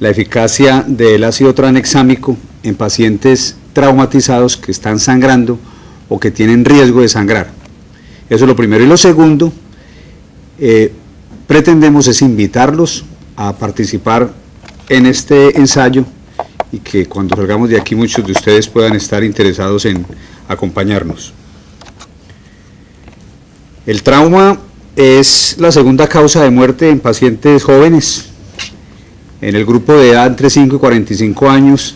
la eficacia del ácido tranexámico en pacientes traumatizados que están sangrando o que tienen riesgo de sangrar. Eso es lo primero. Y lo segundo, pretendemos es invitarlos a participar en este ensayo y que cuando salgamos de aquí muchos de ustedes puedan estar interesados en acompañarnos. El trauma es la segunda causa de muerte en pacientes jóvenes. En el grupo de edad entre 5 y 45 años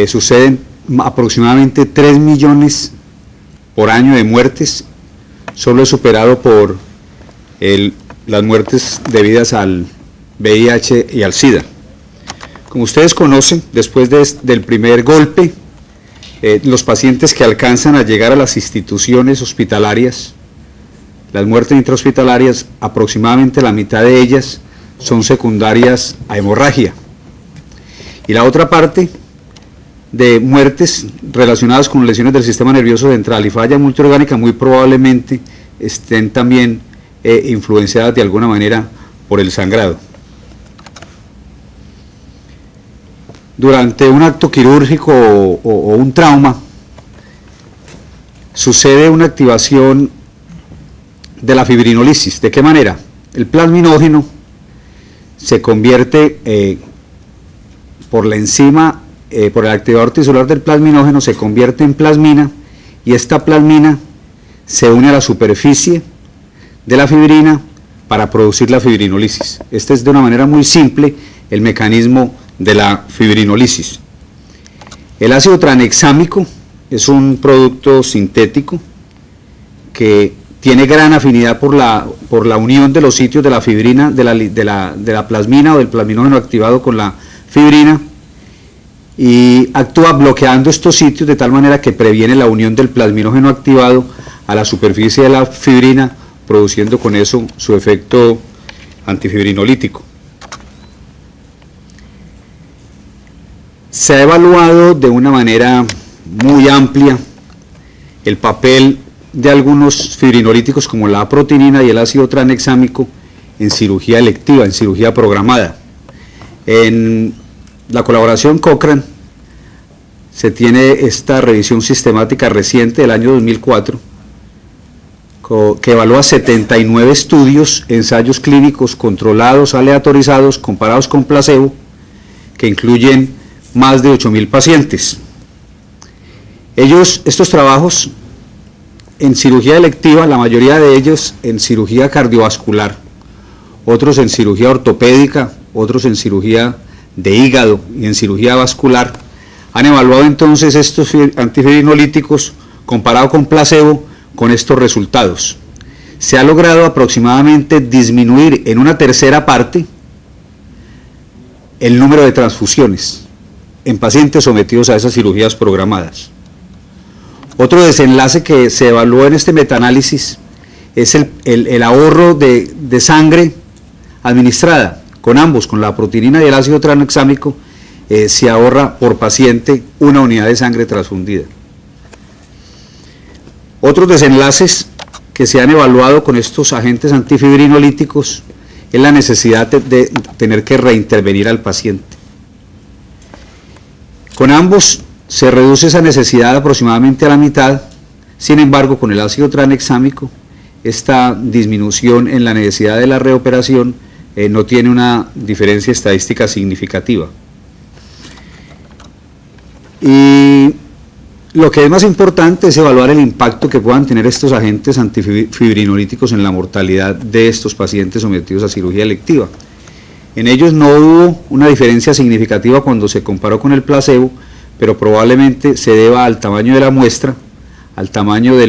suceden aproximadamente 3 millones por año de muertes, solo es superado por las muertes debidas al VIH y al SIDA. Como ustedes conocen, después del primer golpe, los pacientes que alcanzan a llegar a las instituciones hospitalarias, las muertes intrahospitalarias, aproximadamente la mitad de ellas son secundarias a hemorragia. Y la otra parte de muertes relacionadas con lesiones del sistema nervioso central y falla multiorgánica muy probablemente estén también influenciadas de alguna manera por el sangrado. Durante un acto quirúrgico o un trauma, sucede una activación de la fibrinólisis. ¿De qué manera? El plasminógeno se convierte por la enzima, por el activador tisular del plasminógeno, se convierte en plasmina, y esta plasmina se une a la superficie de la fibrina para producir la fibrinólisis. Este es de una manera muy simple el mecanismo de la fibrinólisis. El ácido tranexámico es un producto sintético que tiene gran afinidad por la unión de los sitios de la fibrina, de la plasmina o del plasminógeno activado con la fibrina, y actúa bloqueando estos sitios de tal manera que previene la unión del plasminógeno activado a la superficie de la fibrina, produciendo con eso su efecto antifibrinolítico. Se ha evaluado de una manera muy amplia el papel de algunos fibrinolíticos como la aprotinina y el ácido tranexámico en cirugía electiva, en cirugía programada. En la colaboración Cochrane se tiene esta revisión sistemática reciente del año 2004 que evalúa 79 estudios, ensayos clínicos controlados, aleatorizados, comparados con placebo, que incluyen más de 8.000 pacientes. Estos trabajos en cirugía electiva, la mayoría de ellos en cirugía cardiovascular, otros en cirugía ortopédica, otros en cirugía de hígado y en cirugía vascular, han evaluado entonces estos antifibrinolíticos comparado con placebo con estos resultados. Se ha logrado aproximadamente disminuir en una tercera parte el número de transfusiones en pacientes sometidos a esas cirugías programadas. Otro desenlace que se evaluó en este metaanálisis es el ahorro de sangre administrada con ambos, con la aprotinina y el ácido tranexámico. Se ahorra por paciente una unidad de sangre transfundida. Otros desenlaces que se han evaluado con estos agentes antifibrinolíticos es la necesidad de tener que reintervenir al paciente. Con ambos se reduce esa necesidad aproximadamente a la mitad. Sin embargo, con el ácido tranexámico, esta disminución en la necesidad de la reoperación no tiene una diferencia estadística significativa. Y lo que es más importante es evaluar el impacto que puedan tener estos agentes antifibrinolíticos en la mortalidad de estos pacientes sometidos a cirugía electiva. En ellos no hubo una diferencia significativa cuando se comparó con el placebo, pero probablemente se deba al tamaño de la muestra, al tamaño de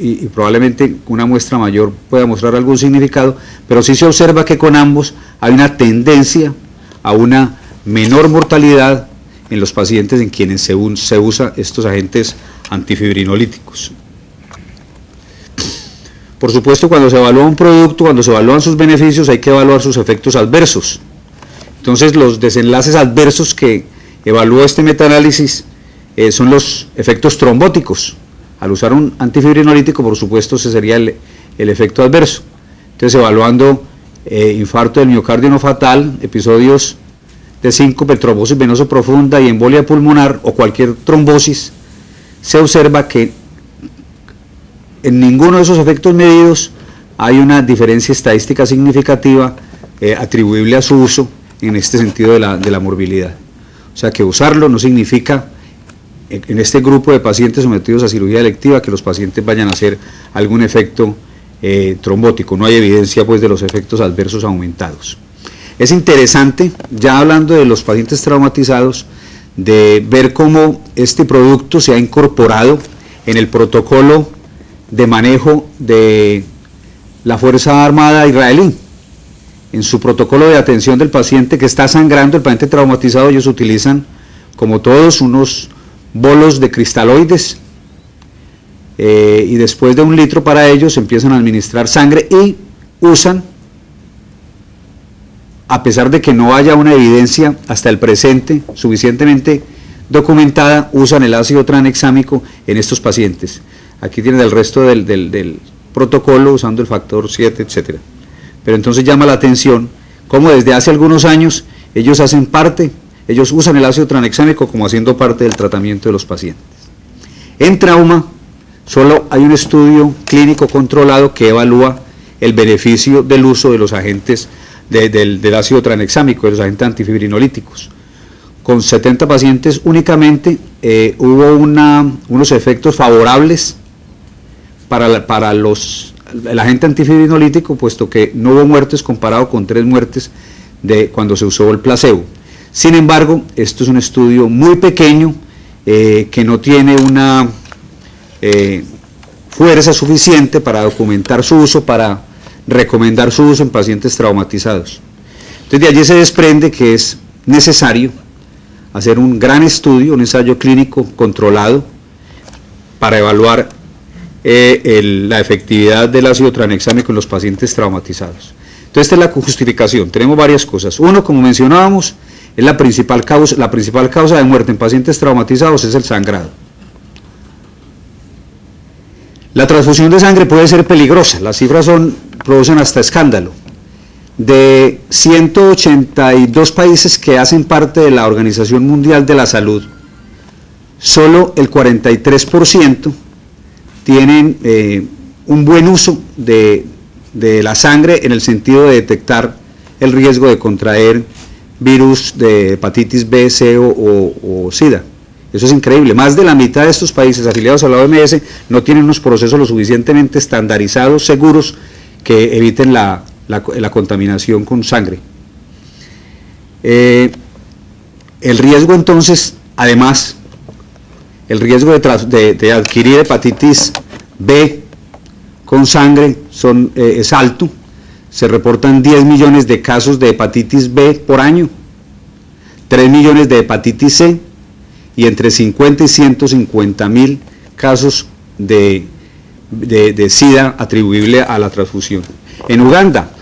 y probablemente una muestra mayor pueda mostrar algún significado, pero sí se observa que con ambos hay una tendencia a una menor mortalidad en los pacientes en quienes se usa estos agentes antifibrinolíticos. Por supuesto, cuando se evalúa un producto, cuando se evalúan sus beneficios, hay que evaluar sus efectos adversos. Entonces, los desenlaces adversos que evaluó este metaanálisis son los efectos trombóticos. Al usar un antifibrinolítico, por supuesto, ese sería el efecto adverso. Entonces, evaluando infarto del miocardio no fatal, episodios de síncope, trombosis venosa profunda y embolia pulmonar o cualquier trombosis, se observa que en ninguno de esos efectos medidos hay una diferencia estadística significativa atribuible a su uso en este sentido de la morbilidad. O sea que usarlo no significa en este grupo de pacientes sometidos a cirugía electiva que los pacientes vayan a hacer algún efecto trombótico. No hay evidencia pues de los efectos adversos aumentados. Es interesante, ya hablando de los pacientes traumatizados, de ver cómo este producto se ha incorporado en el protocolo de manejo de la Fuerza Armada israelí. En su protocolo de atención del paciente que está sangrando, el paciente traumatizado, ellos utilizan, como todos, unos bolos de cristaloides y después de 1 litro para ellos empiezan a administrar sangre y usan, a pesar de que no haya una evidencia hasta el presente suficientemente documentada, usan el ácido tranexámico en estos pacientes. Aquí tienen el resto del protocolo usando el factor 7, etc. Pero entonces llama la atención cómo desde hace algunos años ellos usan el ácido tranexámico como haciendo parte del tratamiento de los pacientes. En trauma, solo hay un estudio clínico controlado que evalúa el beneficio del uso de los agentes del ácido tranexámico, de los agentes antifibrinolíticos. Con 70 pacientes únicamente hubo unos efectos favorables para el agente antifibrinolítico, puesto que no hubo muertes comparado con 3 muertes de cuando se usó el placebo. Sin embargo, esto es un estudio muy pequeño que no tiene una fuerza suficiente para documentar su uso, para recomendar su uso en pacientes traumatizados. Entonces de allí se desprende que es necesario hacer un gran estudio, un ensayo clínico controlado para evaluar la efectividad del ácido tranexámico en los pacientes traumatizados. Entonces esta es la justificación. Tenemos varias cosas. Uno, como mencionábamos, es la principal causa de muerte en pacientes traumatizados es el sangrado. La transfusión de sangre puede ser peligrosa, las cifras producen hasta escándalo. De 182 países que hacen parte de la Organización Mundial de la Salud, solo el 43% tienen un buen uso de la sangre en el sentido de detectar el riesgo de contraer virus de hepatitis B, C o SIDA. Eso es increíble. Más de la mitad de estos países afiliados a la OMS no tienen unos procesos lo suficientemente estandarizados, seguros, que eviten la contaminación con sangre. El riesgo entonces, además, el riesgo de adquirir hepatitis B con sangre es alto. Se reportan 10 millones de casos de hepatitis B por año, 3 millones de hepatitis C y entre 50 y 150 mil casos de SIDA atribuible a la transfusión. En Uganda,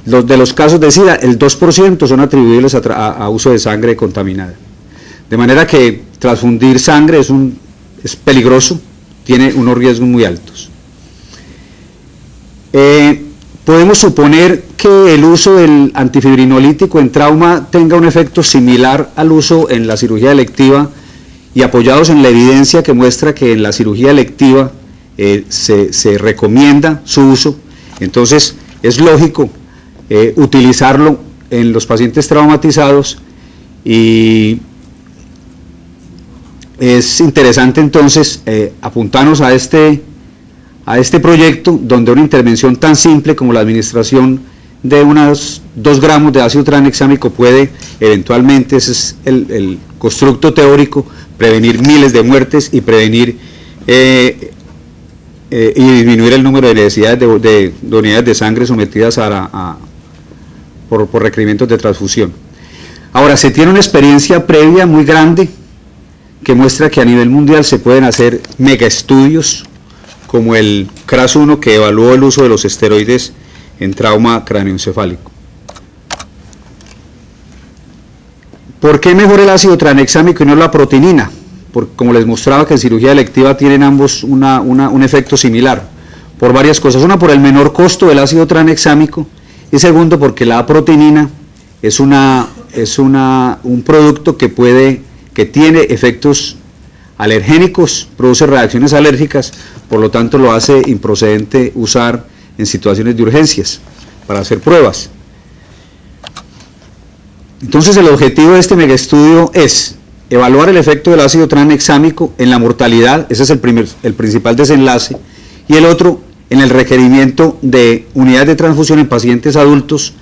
de los casos de SIDA, el 2% son atribuibles a uso de sangre contaminada. De manera que transfundir sangre es peligroso, tiene unos riesgos muy altos. Podemos suponer que el uso del antifibrinolítico en trauma tenga un efecto similar al uso en la cirugía electiva y apoyados en la evidencia que muestra que en la cirugía electiva se recomienda su uso, entonces es lógico utilizarlo en los pacientes traumatizados y es interesante entonces apuntarnos a este proyecto donde una intervención tan simple como la administración de unos 2 gramos de ácido tranexámico puede eventualmente, ese es el constructo teórico, prevenir miles de muertes y prevenir y disminuir el número de necesidades de unidades de sangre sometidas por requerimientos de transfusión. Ahora, se tiene una experiencia previa muy grande que muestra que a nivel mundial se pueden hacer mega estudios como el CRAS-1 que evaluó el uso de los esteroides en trauma cráneoencefálico. ¿Por qué mejor el ácido tranexámico y no la protinina? Porque como les mostraba que en cirugía electiva tienen ambos un efecto similar, por varias cosas. Una, por el menor costo del ácido tranexámico, y segundo, porque la protinina es una un producto que tiene efectos alergénicos, produce reacciones alérgicas, por lo tanto lo hace improcedente usar en situaciones de urgencias para hacer pruebas. Entonces el objetivo de este megaestudio es evaluar el efecto del ácido tranexámico en la mortalidad, ese es el principal desenlace, y el otro en el requerimiento de unidades de transfusión en pacientes adultos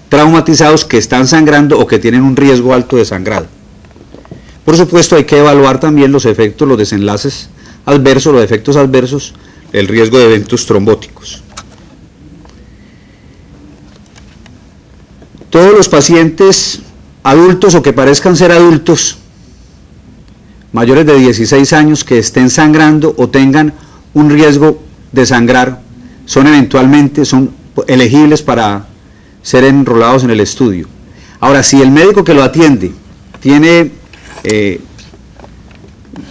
traumatizados que están sangrando o que tienen un riesgo alto de sangrado. Por supuesto, hay que evaluar también los efectos, los desenlaces adversos, los efectos adversos, el riesgo de eventos trombóticos. Todos los pacientes adultos o que parezcan ser adultos, mayores de 16 años, que estén sangrando o tengan un riesgo de sangrar, son elegibles para ser enrolados en el estudio. Ahora, si el médico que lo atiende tiene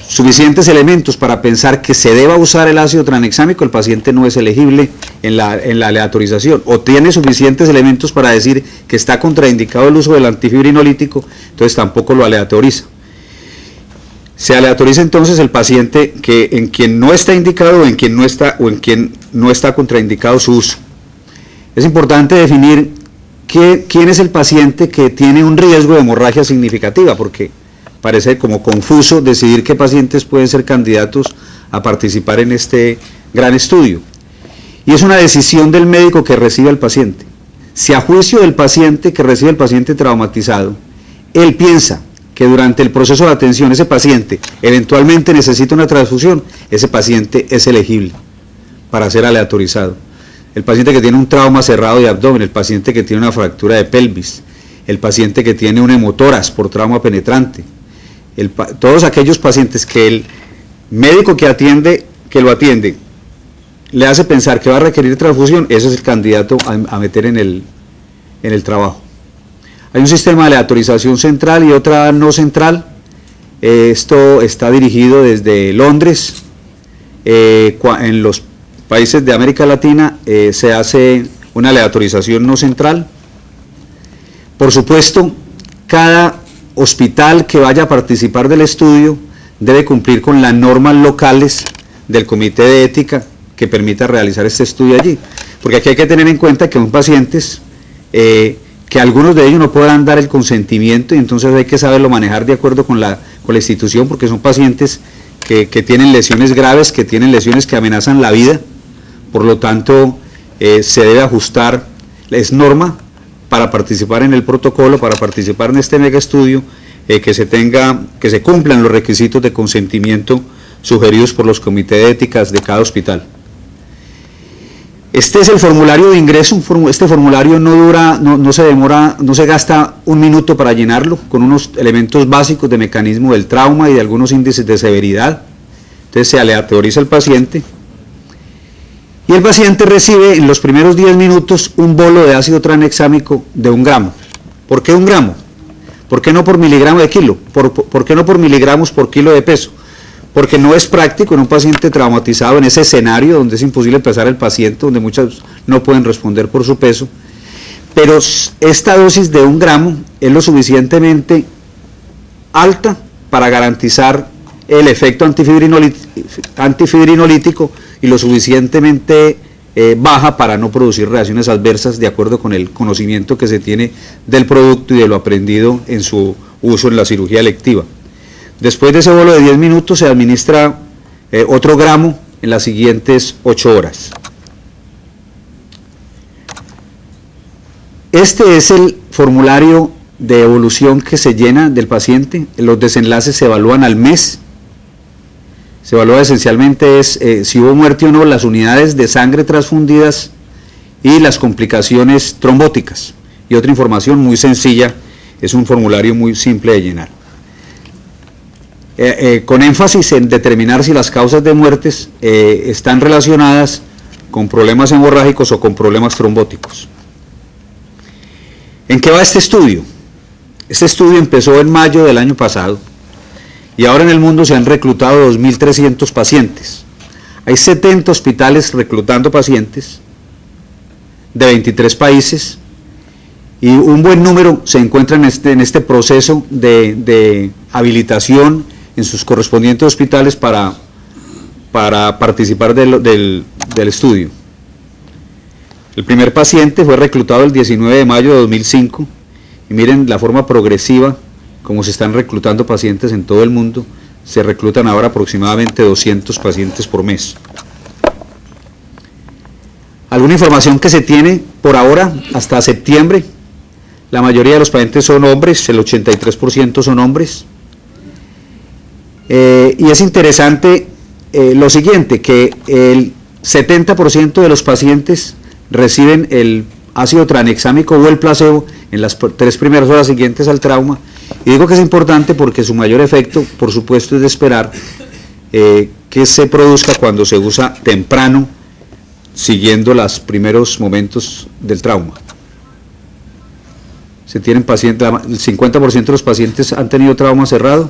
suficientes elementos para pensar que se deba usar el ácido tranexámico, el paciente no es elegible en la aleatorización, o tiene suficientes elementos para decir que está contraindicado el uso del antifibrinolítico, entonces tampoco lo aleatoriza. Se aleatoriza entonces el paciente en quien no está indicado o en quien no está contraindicado su uso. Es importante definir quién es el paciente que tiene un riesgo de hemorragia significativa, porque parece como confuso decidir qué pacientes pueden ser candidatos a participar en este gran estudio. Y es una decisión del médico que recibe al paciente. Si a juicio del paciente que recibe el paciente traumatizado, él piensa que durante el proceso de atención ese paciente eventualmente necesita una transfusión, ese paciente es elegible para ser aleatorizado. El paciente que tiene un trauma cerrado de abdomen, el paciente que tiene una fractura de pelvis, el paciente que tiene un hemotórax por trauma penetrante, todos aquellos pacientes que el médico que lo atiende le hace pensar que va a requerir transfusión, ese es el candidato a meter en el trabajo. Hay un sistema de aleatorización central y otra no central. Esto está dirigido desde Londres. En los países de América Latina se hace una aleatorización no central. Por supuesto, cada hospital que vaya a participar del estudio debe cumplir con las normas locales del Comité de Ética que permita realizar este estudio allí. Porque aquí hay que tener en cuenta que son pacientes que algunos de ellos no podrán dar el consentimiento y entonces hay que saberlo manejar de acuerdo con la institución, porque son pacientes que tienen lesiones graves, que tienen lesiones que amenazan la vida, por lo tanto se debe ajustar, es norma para participar en el protocolo, para participar en este mega estudio, que se cumplan los requisitos de consentimiento sugeridos por los comités de éticas de cada hospital. Este es el formulario de ingreso. Este formulario no se gasta un minuto para llenarlo, con unos elementos básicos de mecanismo del trauma y de algunos índices de severidad. Entonces se aleatoriza el paciente y el paciente recibe en los primeros 10 minutos un bolo de ácido tranexámico de 1 gramo. ¿Por qué 1 gramo? ¿Por qué no por miligramo de kilo? ¿Por qué no por miligramos por kilo de peso? Porque no es práctico en un paciente traumatizado, en ese escenario donde es imposible pesar al paciente, donde muchos no pueden responder por su peso, pero esta dosis de 1 gramo es lo suficientemente alta para garantizar el efecto antifibrinolítico y lo suficientemente baja para no producir reacciones adversas, de acuerdo con el conocimiento que se tiene del producto y de lo aprendido en su uso en la cirugía electiva. Después de ese bolo de 10 minutos se administra otro gramo en las siguientes 8 horas. Este es el formulario de evolución que se llena del paciente. Los desenlaces se evalúan al mes. Se evalúa esencialmente si hubo muerte o no, las unidades de sangre transfundidas y las complicaciones trombóticas. Y otra información muy sencilla, es un formulario muy simple de llenar. Con énfasis en determinar si las causas de muertes están relacionadas con problemas hemorrágicos o con problemas trombóticos. ¿En qué va este estudio? Este estudio empezó en mayo del año pasado y ahora en el mundo se han reclutado 2.300 pacientes. Hay 70 hospitales reclutando pacientes de 23 países y un buen número se encuentra en este proceso de habilitación en sus correspondientes hospitales para participar del estudio. El primer paciente fue reclutado el 19 de mayo de 2005 y miren la forma progresiva como se están reclutando pacientes en todo el mundo. Se reclutan ahora aproximadamente 200 pacientes por mes. Alguna información que se tiene por ahora hasta septiembre: la mayoría de los pacientes son hombres, el 83% son hombres. Y es interesante lo siguiente, que el 70% de los pacientes reciben el ácido tranexámico o el placebo en las 3 primeras horas siguientes al trauma. Y digo que es importante porque su mayor efecto, por supuesto, es de esperar que se produzca cuando se usa temprano, siguiendo los primeros momentos del trauma. Se tienen pacientes, el 50% de los pacientes han tenido trauma cerrado.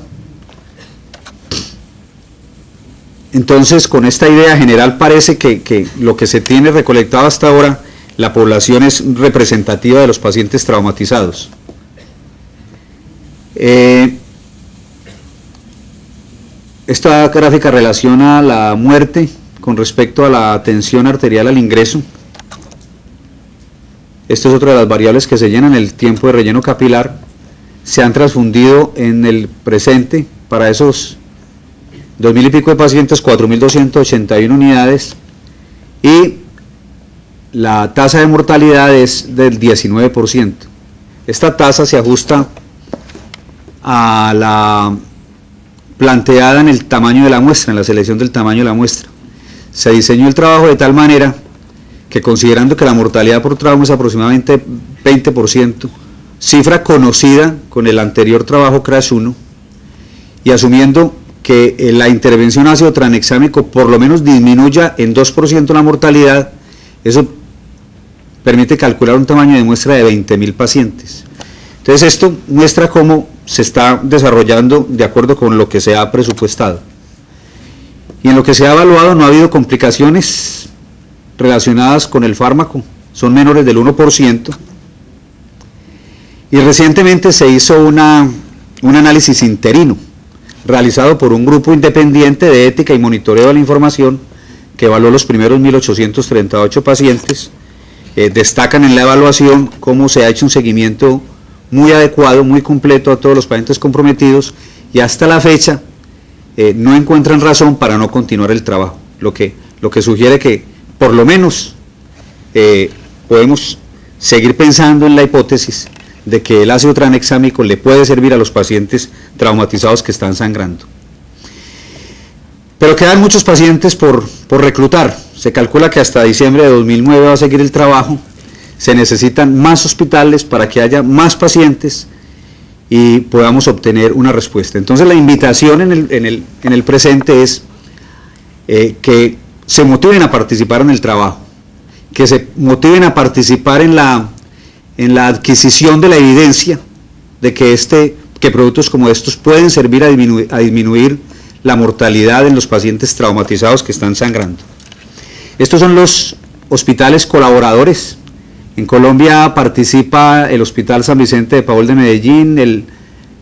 Entonces, con esta idea general parece que lo que se tiene recolectado hasta ahora, la población es representativa de los pacientes traumatizados. Esta gráfica relaciona la muerte con respecto a la tensión arterial al ingreso. Esto es otra de las variables que se llenan: el tiempo de relleno capilar. Se han transfundido en el presente para esos 2.000 y pico de pacientes, 4.281 unidades, y la tasa de mortalidad es del 19%. Esta tasa se ajusta a la planteada en el tamaño de la muestra, en la selección del tamaño de la muestra. Se diseñó el trabajo de tal manera que, considerando que la mortalidad por trauma es aproximadamente 20%, cifra conocida con el anterior trabajo CRASH 1, y asumiendo que la intervención ácido tranexámico por lo menos disminuya en 2% la mortalidad, eso permite calcular un tamaño de muestra de 20.000 pacientes. Entonces esto muestra cómo se está desarrollando de acuerdo con lo que se ha presupuestado. Y en lo que se ha evaluado no ha habido complicaciones relacionadas con el fármaco, son menores del 1%. Y recientemente se hizo un análisis interino realizado por un grupo independiente de ética y monitoreo de la información que evaluó los primeros 1.838 pacientes. Destacan en la evaluación cómo se ha hecho un seguimiento muy adecuado, muy completo a todos los pacientes comprometidos, y hasta la fecha no encuentran razón para no continuar el trabajo, lo que sugiere que por lo menos podemos seguir pensando en la hipótesis de que el ácido tranexámico le puede servir a los pacientes traumatizados que están sangrando. Pero quedan muchos pacientes por reclutar. Se calcula que hasta diciembre de 2009 va a seguir el trabajo. Se necesitan más hospitales para que haya más pacientes y podamos obtener una respuesta. Entonces la invitación en el presente es que se motiven a participar en el trabajo, que se motiven a participar en la adquisición de la evidencia de que productos como estos pueden servir a disminuir la mortalidad en los pacientes traumatizados que están sangrando. Estos son los hospitales colaboradores. En Colombia participa el Hospital San Vicente de Paul de Medellín,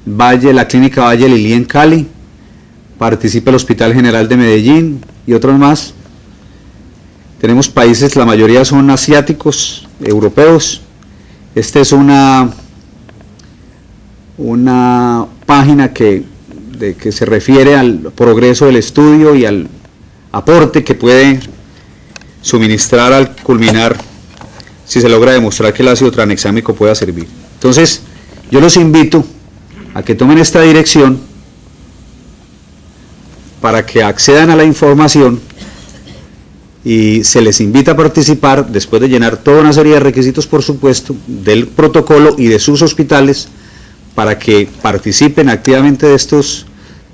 la Clínica Valle Lilí en Cali, participa el Hospital General de Medellín y otros más. Tenemos países, la mayoría son asiáticos, europeos. Esta es una página que se refiere al progreso del estudio y al aporte que puede suministrar al culminar si se logra demostrar que el ácido tranexámico pueda servir. Entonces, yo los invito a que tomen esta dirección para que accedan a la información, y se les invita a participar después de llenar toda una serie de requisitos, por supuesto, del protocolo y de sus hospitales, para que participen activamente de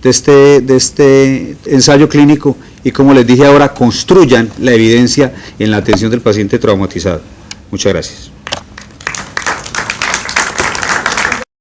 este ensayo clínico y, como les dije ahora, construyan la evidencia en la atención del paciente traumatizado. Muchas gracias.